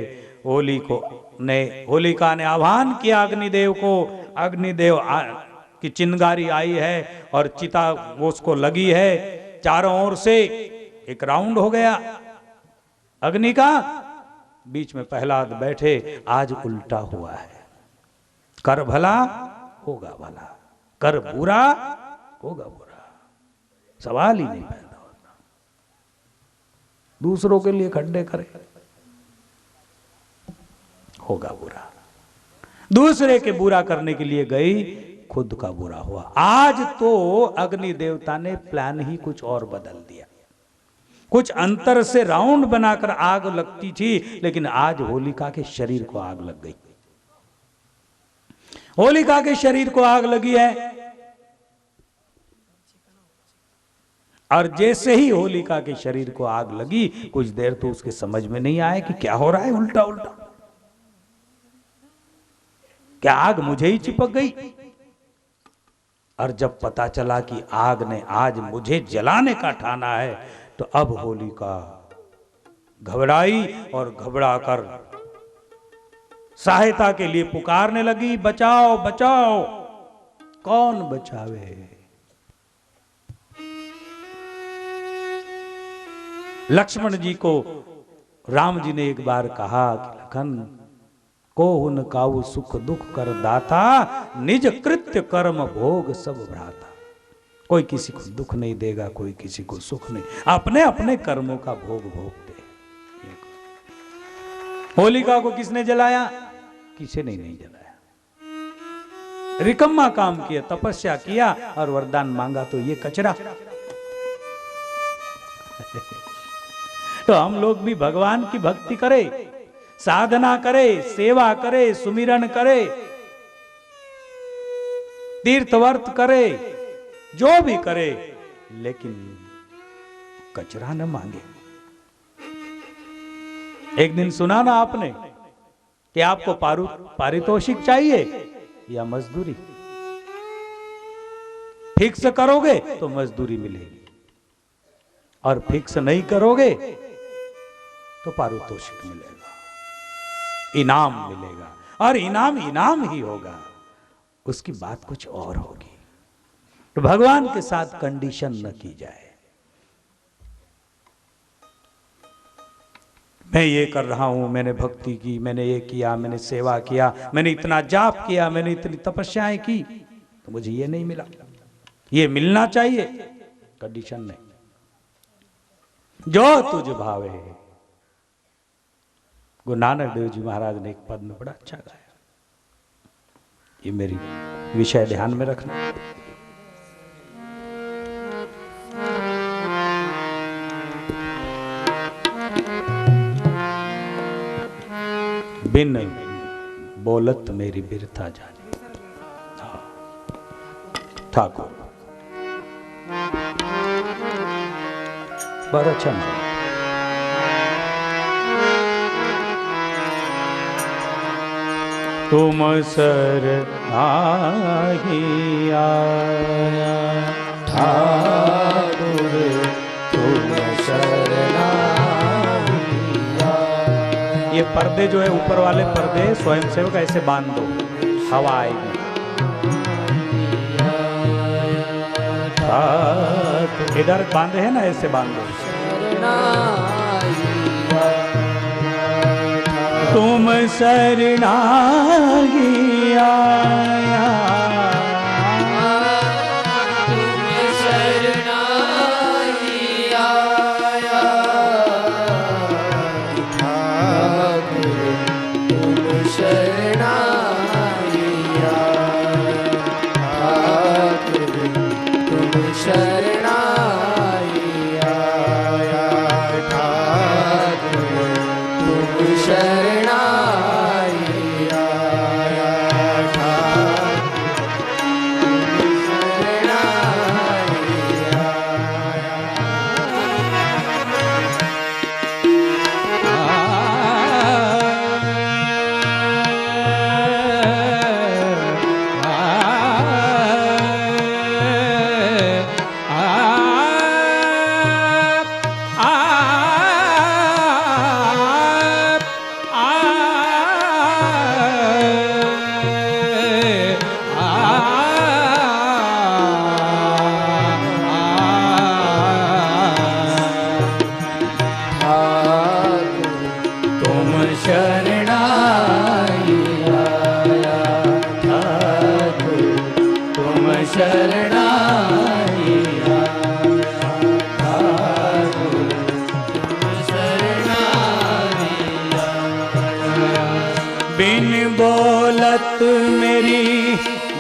होलिका ने आह्वान किया अग्निदेव को। अग्निदेव की चिंगारी आई है और चिता उसको लगी है, चारों ओर से एक राउंड हो गया अग्नि का, बीच में प्रहलाद बैठे। आज उल्टा हुआ है, कर भला होगा भला, कर बुरा होगा बुरा, सवाल ही नहीं पैदा होता। दूसरों के लिए खड्डे करे, होगा बुरा। दूसरे के बुरा करने के लिए गई, खुद का बुरा हुआ। आज तो अग्नि देवता ने प्लान ही कुछ और बदल दिया। कुछ अंतर से राउंड बनाकर आग लगती थी, लेकिन आज होलिका के शरीर को आग लग गई। होलिका के शरीर को आग लगी है, और जैसे ही होलिका के शरीर को आग लगी, कुछ देर तो उसके समझ में नहीं आया कि क्या हो रहा है, उल्टा उल्टा। क्या आग मुझे ही चिपक गई? और जब पता चला कि आग ने आज मुझे जलाने का ठाना है, तो अब होलिका घबराई और घबराकर सहायता के लिए पुकारने लगी, बचाओ बचाओ। कौन बचावे? लक्ष्मण जी को राम जी ने एक बार कहा कि लखन को हुन काऊ सुख दुख कर दाता, निज कृत्य कर्म भोग सब भ्राता। कोई किसी को दुख नहीं देगा, कोई किसी को सुख नहीं, अपने अपने कर्मों का भोग भोगते। होलिका को किसने जलाया? किसी ने नहीं जलाया। रिकम्मा काम किया, तपस्या किया और वरदान मांगा तो ये कचरा। तो हम लोग भी भगवान की भक्ति करें, साधना करे, सेवा करे, सुमिरन करे, तीर्थवर्त करे, जो भी करे, लेकिन कचरा न मांगे। एक दिन सुना ना आपने कि आपको पारितोषिक चाहिए या मजदूरी? फिक्स करोगे तो मजदूरी मिलेगी, और फिक्स नहीं करोगे तो पारितोषिक मिलेगा, इनाम मिलेगा, और इनाम इनाम ही होगा, उसकी बात कुछ और होगी। तो भगवान के साथ कंडीशन न की जाए। मैं ये कर रहा हूं, मैंने भक्ति की, मैंने ये किया, मैंने सेवा किया, मैंने इतना जाप किया, मैंने इतनी तपस्याएं की, तो मुझे ये नहीं मिला, ये मिलना चाहिए। कंडीशन नहीं। जो तुझ भावे। गुरु नानक देव जी महाराज ने एक पद में बड़ा अच्छा गाया, ये मेरी विषय ध्यान में रखना। बिन बोलत मेरी बिरथा जाने। ठाकुर बड़ा अच्छा। तुम सर आही आया ठाकुर, तुम शरणा। ये पर्दे जो है, ऊपर वाले पर्दे स्वयंसेवक ऐसे बांध दो, हवा आएगी। इधर बांधे हैं ना, ऐसे बांध दो। तुम शरणाई आया,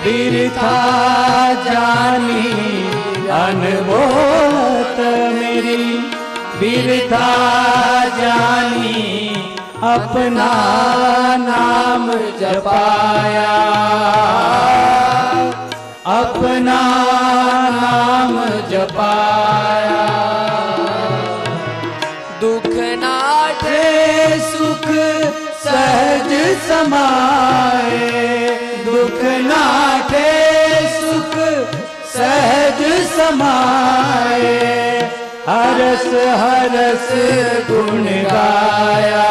बिरथा जानी, अनबोलत मेरी बिरथा जानी, अपना नाम जपाया, अपना नाम जपाया। दुख नाटे सुख सहज समाए, समाए, हरस हरस गुण गाया,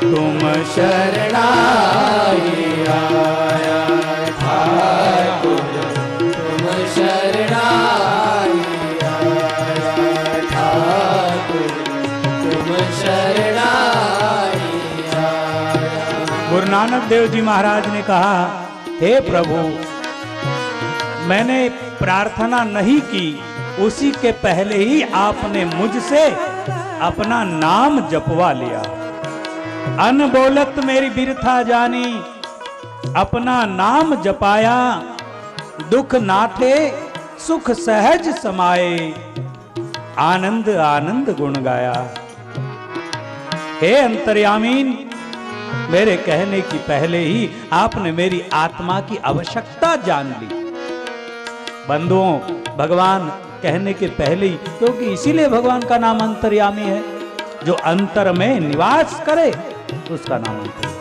तुम शरणाई आया। ठाकुर तुम शरणाई आया, ठाकुर तुम शरणाई आया। गुरु नानक देव जी महाराज ने कहा, हे प्रभु, मैंने प्रार्थना नहीं की, उसी के पहले ही आपने मुझसे अपना नाम जपवा लिया। अन बोलत मेरी बिरथा जानी, अपना नाम जपाया, दुख नाथे सुख सहज समाए, आनंद आनंद गुण गाया। हे अंतर्यामीन, मेरे कहने की पहले ही आपने मेरी आत्मा की आवश्यकता जान ली। बंधुओं, भगवान कहने के पहले ही, क्योंकि इसीलिए भगवान का नाम अंतर्यामी है, जो अंतर में निवास करे उसका नाम अंतर्यामी।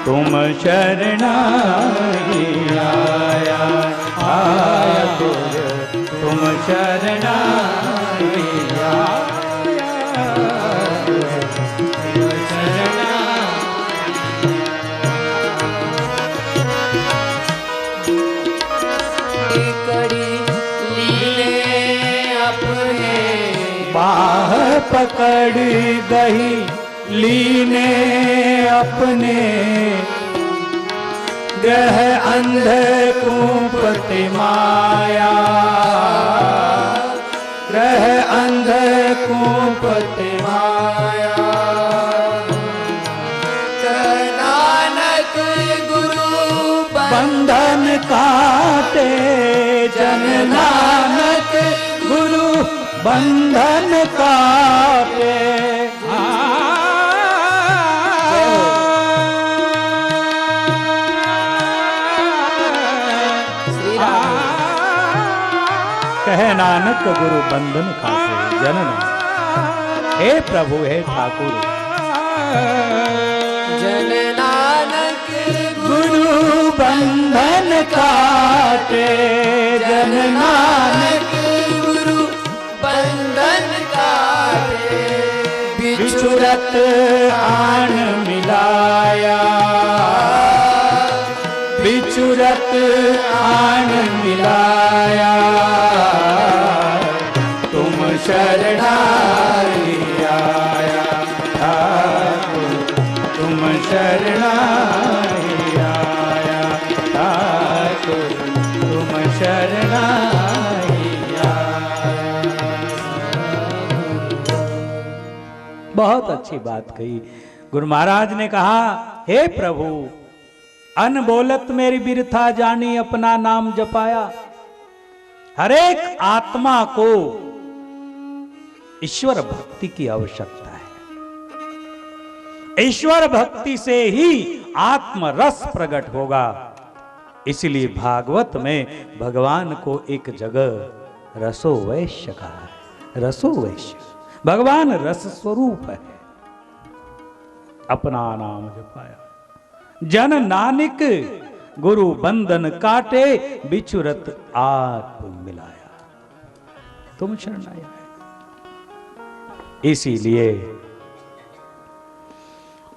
तुम शरणाई आया, आया तुम शरणाई आया, बाह पकड़ गही लीने अपने, ग्रह अंध कूपति माया, ग्रह अंध कूपति माया। नानक गुरु बंधन काटे, जन नानक गुरु बंधन काटे। कहे नानक गुरु बंधन काटे, जन नानक। हे प्रभु, हे ठाकुर, जन नानक गुरु बंधन काटे, जन नानक गुरु बंधन काटे। बिछुरत आन मिलाया, बिछुरत आन मिलाया, तुम शरणाई आया, ठाकुर तुम शरणाई आया, ठाकुर तुम शरणाई आया। बहुत अच्छी बात कही। गुरु महाराज ने कहा, हे प्रभु, अन बोलत मेरी बिरथा जानी, अपना नाम जपाया। हरेक आत्मा को ईश्वर भक्ति की आवश्यकता है। ईश्वर भक्ति से ही आत्म रस प्रकट होगा। इसलिए भागवत में भगवान को एक जगह रसो वैश्य कहा है। रसो वैश्य, भगवान रस स्वरूप है। अपना नाम जपाया, जन नानक गुरु बंधन काटे, बिछुरत आप मिलाया, तुम शरणाई आए। इसीलिए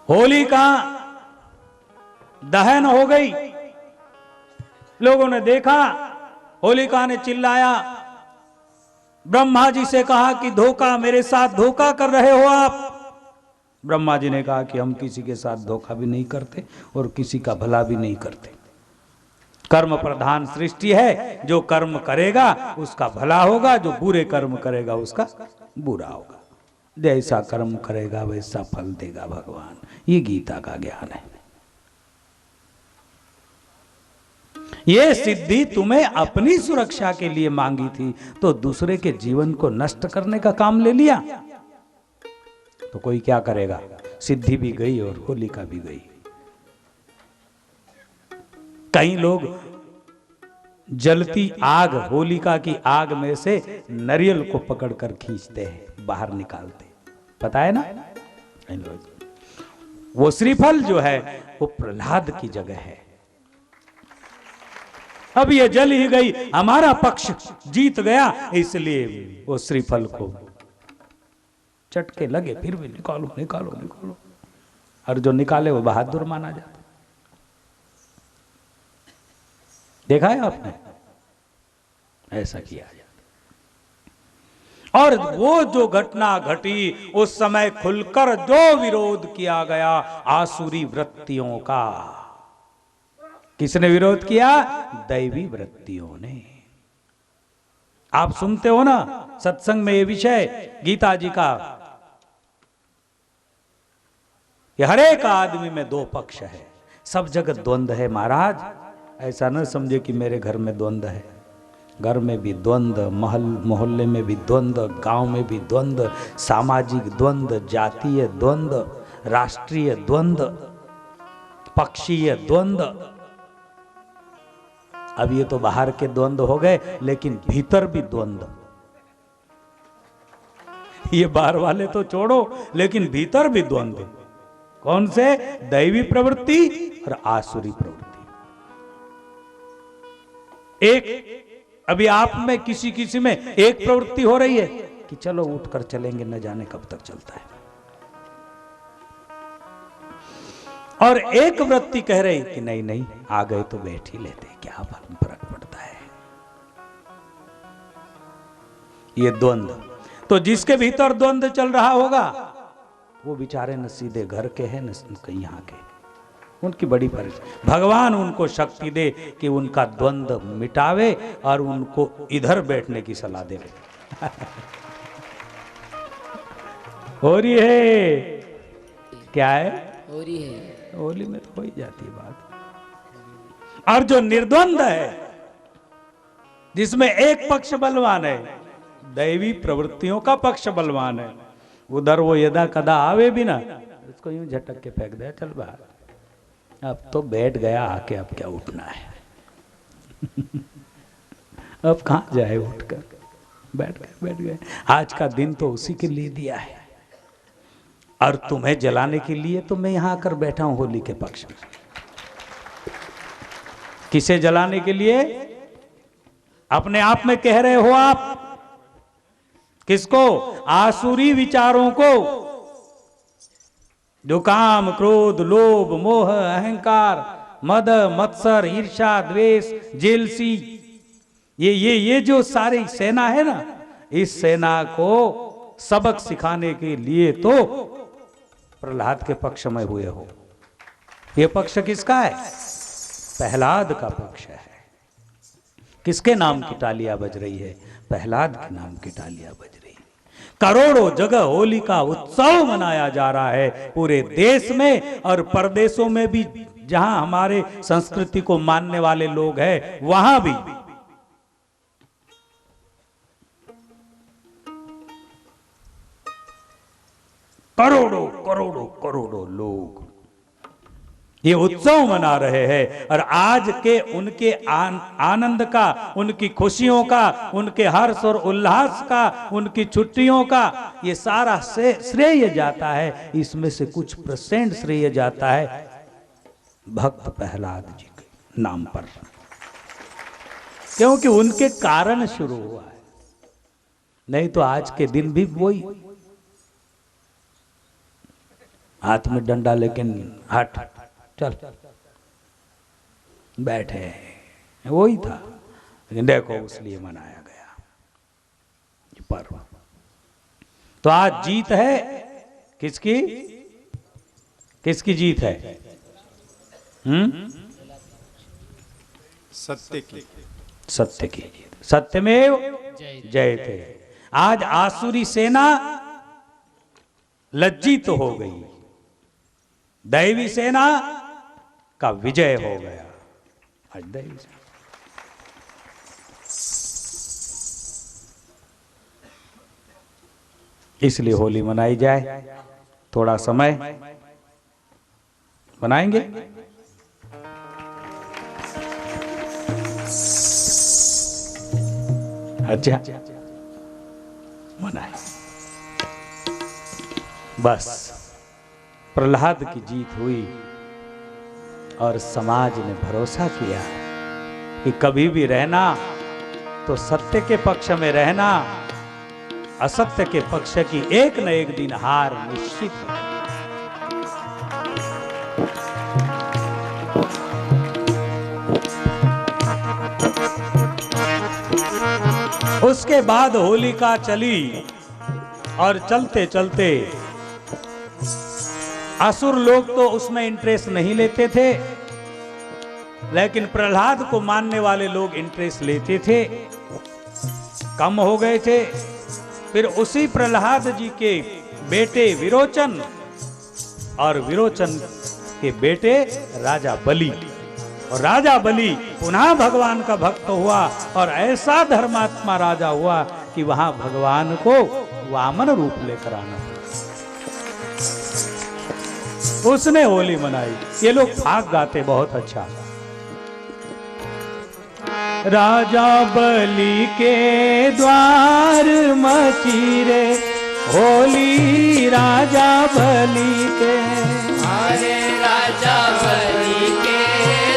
होली का दहन हो गई। लोगों ने देखा, होलिका ने चिल्लाया, ब्रह्मा जी से कहा कि धोखा, मेरे साथ धोखा कर रहे हो आप। ब्रह्मा जी ने कहा कि हम किसी के साथ धोखा भी नहीं करते और किसी का भला भी नहीं करते। कर्म प्रधान सृष्टि है, जो कर्म करेगा उसका भला होगा, जो बुरे कर्म करेगा उसका बुरा होगा। जैसा कर्म करेगा वैसा फल देगा भगवान। ये गीता का ज्ञान है। ये सिद्धि तुम्हें अपनी सुरक्षा के लिए मांगी थी, तो दूसरे के जीवन को नष्ट करने का काम ले लिया, तो कोई क्या करेगा। सिद्धि भी गई और होलिका भी गई। कई लोग जलती आग, होलिका की आग में से नारियल को पकड़कर खींचते हैं, बाहर निकालते, पता है ना। वो श्रीफल जो है वो प्रहलाद की जगह है। अब ये जल ही गई, हमारा पक्ष जीत गया, इसलिए वो श्रीफल को चटके लगे, फिर भी निकालो निकालो निकालो, और जो निकाले वो बहादुर माना जाता। देखा है आपने, ऐसा किया जाता। और वो जो घटना घटी उस समय खुलकर जो विरोध किया गया आसुरी वृत्तियों का, किसने विरोध किया? दैवी वृत्तियों ने। आप सुनते हो ना सत्संग में ये विषय गीता जी का, ये हर एक आदमी में दो पक्ष है, सब जगह द्वंद्व है महाराज। ऐसा न समझे कि मेरे घर में द्वंद्व है, घर में भी द्वंद्व, मोहल्ले में भी द्वंद्व, गांव में भी द्वंद्व, सामाजिक द्वंद्व, जातीय द्वंद्व, राष्ट्रीय द्वंद्व, पक्षीय द्वंद्व। अब ये तो बाहर के द्वंद्व हो गए, लेकिन भीतर भी द्वंद्व। ये बाहर वाले तो छोड़ो, लेकिन भीतर भी द्वंद्व। कौन से? दैवी प्रवृत्ति और आसुरी प्रवृत्ति। एक अभी आप में किसी किसी में एक प्रवृत्ति हो रही है कि चलो उठकर चलेंगे, न जाने कब तक चलता है, और एक वृत्ति कह रही कि नहीं नहीं आ गए तो बैठ ही लेते, क्या फर्क पड़ता है। ये द्वंद्व, तो जिसके भीतर द्वंद्व चल रहा होगा वो बेचारे न सीधे घर के हैं न कहीं यहाँ के, उनकी बड़ी परेशानी। भगवान उनको शक्ति दे कि उनका द्वंद्व मिटावे और उनको इधर बैठने की सलाह दे। हो रही है, क्या है? हो रही है, होली में तो हो ही जाती है बात। और जो निर्द्वंद है, जिसमें एक पक्ष बलवान है, दैवी प्रवृत्तियों का पक्ष बलवान है, उधर वो यदा कदा आवे भी ना, इसको यूं झटक के फेंक दे, चल बाहर, अब तो बैठ गया आके, अब क्या उठना है। अब कहां जाए उठकर, बैठ गए। आज का दिन तो उसी के लिए दिया है, और तुम्हें जलाने के लिए तो मैं यहां आकर बैठा हूं होली के पक्ष में। किसे जलाने के लिए? अपने आप में कह रहे हो आप। किसको? आसुरी विचारों को, जो काम, क्रोध, लोभ, मोह, अहंकार, मद, मत्सर, ईर्ष्या, द्वेष, जेलसी, ये जो सारी सेना है ना, इस सेना को सबक सिखाने के लिए तो प्रहलाद के पक्ष में हुए हो। ये पक्ष किसका है? प्रहलाद का पक्ष है। किसके नाम की तालियां बज रही है? प्रहलाद के नाम की तालियां बज रही है। करोड़ों जगह होली का उत्सव मनाया जा रहा है, पूरे देश में और परदेशों में भी, जहां हमारे संस्कृति को मानने वाले लोग हैं वहां भी। करोड़ों करोड़ों करोड़ों लोग ये उत्सव मना रहे हैं, और आज के उनके आनंद का, उनकी खुशियों का, उनके हर्ष और उल्लास का, उनकी छुट्टियों का ये सारा श्रेय जाता है, इसमें से कुछ % श्रेय जाता है भक्त प्रहलाद जी के नाम पर, क्योंकि उनके कारण शुरू हुआ है। नहीं तो आज के दिन भी वही, हाथ में डंडा लेकिन हट चल बैठे, वही था। लेकिन देखो उसलिए मनाया गया ये पर्व। तो आज जीत है किसकी? किसकी जीत है? सत्य की। सत्य की जीत। सत्यमेव जयते। आज आसुरी सेना लज्जित हो गई, दैवी सेना का विजय हो गया। आज दैवी सेना इसलिए होली मनाई जाए। थोड़ा समय बनाएंगे। अच्छा मनाए। बस प्रहलाद की जीत हुई और समाज ने भरोसा किया कि कभी भी रहना तो सत्य के पक्ष में रहना, असत्य के पक्ष की एक न एक दिन हार निश्चित है। उसके बाद होलिका चली और चलते चलते असुर लोग तो उसमें इंटरेस्ट नहीं लेते थे, लेकिन प्रहलाद को मानने वाले लोग इंटरेस्ट लेते थे, कम हो गए थे। फिर उसी प्रहलाद जी के बेटे विरोचन और विरोचन के बेटे राजा बलि, और राजा बलि पुनः भगवान का भक्त हुआ और ऐसा धर्मात्मा राजा हुआ कि वहां भगवान को वामन रूप लेकर आना, उसने होली मनाई। ये लोग फाग गाते बहुत अच्छा। राजा बलि के द्वार मचीरे होली, राजा बलि के, अरे राजा बलि के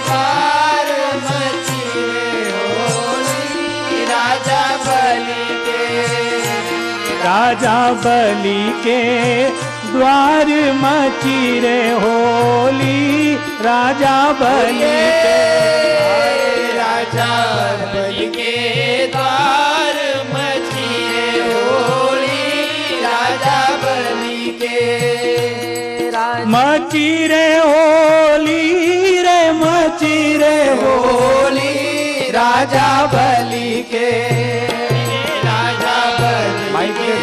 द्वार मचीरे होली, राजा बलि के, राजा बलि के द्वार मचीरे होली, राजा बलि के, राजा बलि के द्वार मचीरे होली, राजा बलि के, मचीरे होली रे मचीरे होली, राजा बलि के, राजा बलि के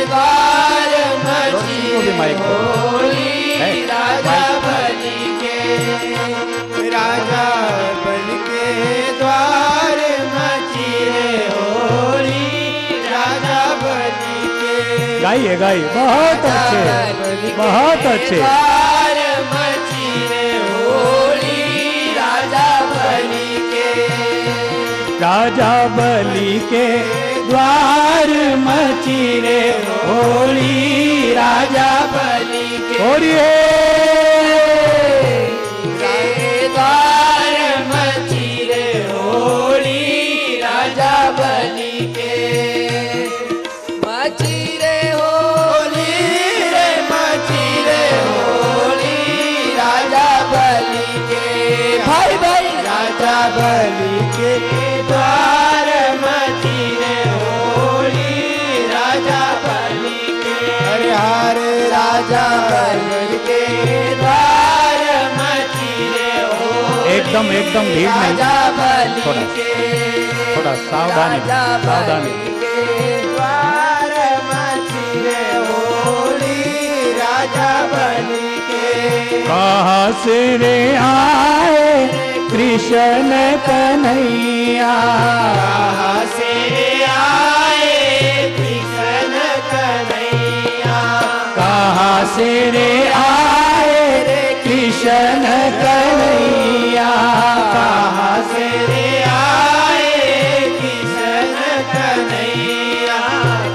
द्वार मचीरे होली, राजा बलि के, राजा बलि के द्वार मचीरे होली, राजा बलि के, गाइए गाइए, बहुत अच्छे बहुत अच्छे। द्वार मचीरे होली, राजा बलि के, राजा बलि के द्वार मचीरे होली, राजा बलि के, होली द्वार मचीरे होली, राजा बलि के, मचीरे होली रे मचीरे होली, राजा बलि के, भाई भाई राजा बलि के द्वार मचीरे होली, राजा बलि के, हरे हरे राजा बलि के द्वार मचीरे होली, एकदम एकदम भीड़ नहीं, राजा बलि थोड़ा के, थोड़ा सावधानी सावधानी। द्वार मचीरे होली, राजा बलि के, कहाँ से रे आए कृष्ण कन्हैया, कहाँ से आए कृष्ण कन्हैया, कहाँ से रे आए कृष्ण कन्हैया, कहाँ से आए कृष्ण कन्हैया,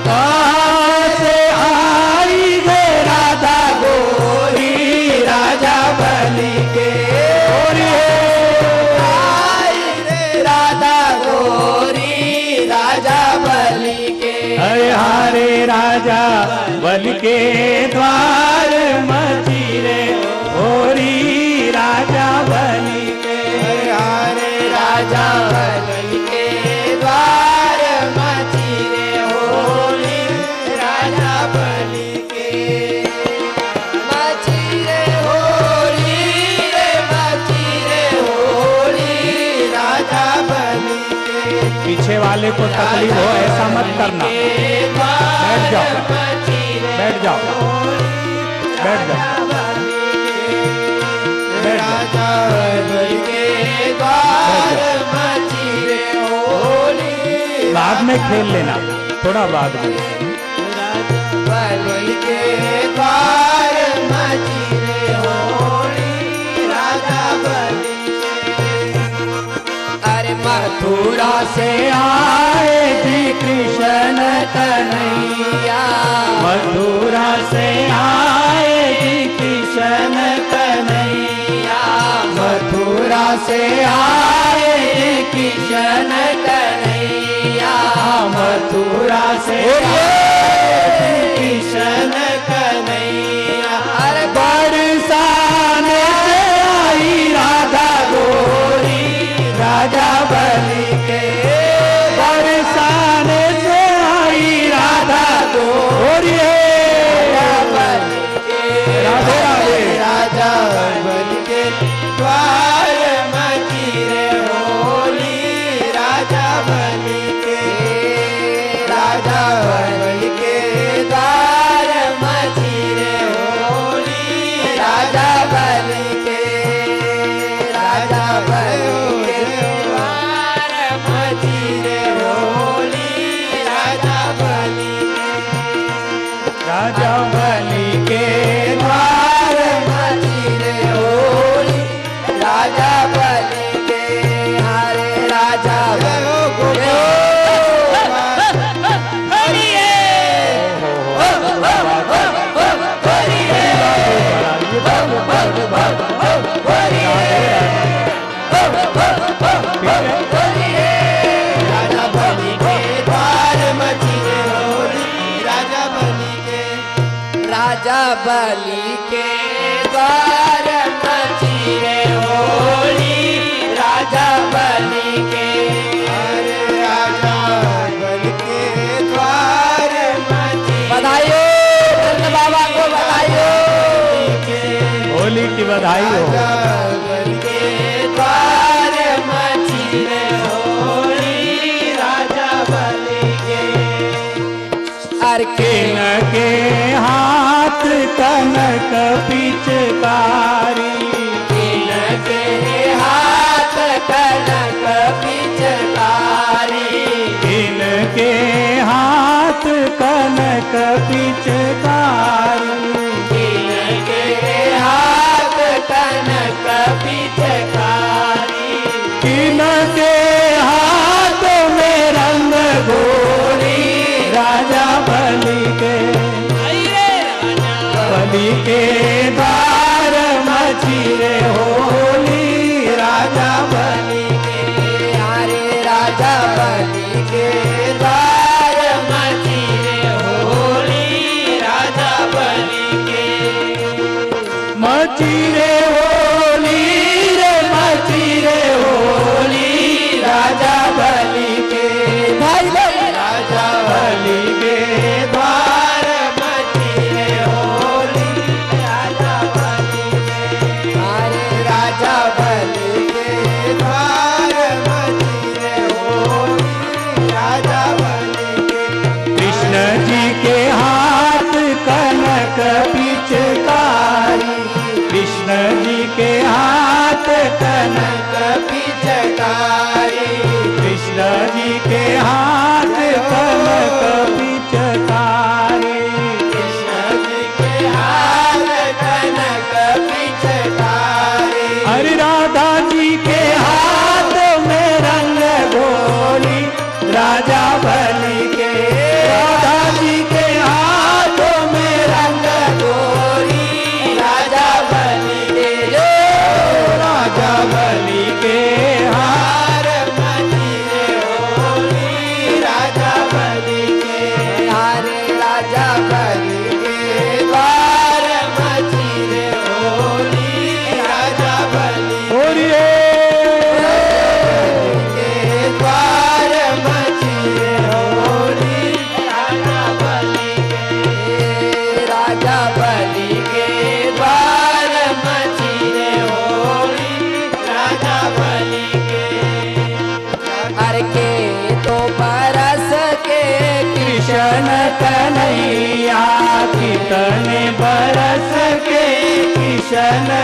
कहाँ से आई गे राधा गोरी राजा बलि के, आई रे राधा गोरी राजा बलि के, हरे हरे राजा बलि के द्वार मचीरे होली, राजा बलि के, हरे राजा बलि के द्वार मचीरे होली, राजा बलि के, मचीरे होली रे मचीरे होली, राजा बलि के, पीछे वाले को तकलीफ हो ऐसा मत करना, बैठ जाओ बैठ जाओ बैठ जाओ बैठ जाओ। राजा बलि के द्वार मचीरे होली, बाद में खेल लेना, थोड़ा बाद में। बलि के द्वार मचीरे होली, राजा बलि के, अरे मथुरा से आए थे कृष्ण कन्हैया, मथुरा से आए थे कृष्ण कन्हैया, मथुरा से आए थे कृष्ण कन्हैया मथुरा से कृष्ण कन्हैया अरे बरसाने से आई राधा गोरी राजा बलि के, बरसाने से आई राधा गोरी राधे राधे। राजा बलि के द्वार मचीरे होली राजा बलि के, राजा बलि के द्वार मचीरे होली राजा बलि के, राजा बलि के द्वार मचीरे होली राजा बलि के, राजा बलि के द्वार मचीरे होली राजा बलि के, हरे राजा बलि के राजा बलि के द्वार मचीरे होली राजा बलि के, राजा बलि के द्वार मचीरे होली राजा बलि के, अरे राजा बलि के द्वार मचीरे, बधाइयो नंद बाबा को बधाइयो, होली की बधाई हो। राजा बलि के द्वार मचीरे होली राजा बलि के, अरे किन के हाथ कनक पिचकारी, किन के हाथ कनक पिचकारी, किन के हाथ कनक पिचकारी, किन के हाथ कनक पिचकारी, किन के हाथ में रंग गोरी राजा बलि के, बलि के द्वार मचीरे होली राजा बलि के, हरे राजा बलि के द्वार मचीरे होली राजा बलि के, मचीरे होली रे मचीरे होली राजा बलि के, भाई भाई राजा बलि के द्वार मचीरे होली राजा बलि के, हरे राजा बलि के द्वार मचीरे होली राजा बलि के, कृष्ण जी के हाथ कनक पिचकारी, कृष्ण जी के हाथ कनक पिचकारी, कृष्ण जी के हाथ कनक पिचकारी, कृष्ण जी के हाथ कनक पिचकारी, हरि राधा जी के हाथ में रंग गोली राजा बलि के, राधा जी के हाथों में रंग गोरी राजा बलि के, राजा बलि के हार मचीरे होली राजा बलि के, हरे राजा बलि के द्वार मचीरे होली राजा बलि बोलिए के द्वार मचीरे होली राजा बलि के, राजा बलि के द्वार मचीरे होली राजा बलि के, हर के तो बरस के कृष्ण कन्हैया कितने बरस के कृष्ण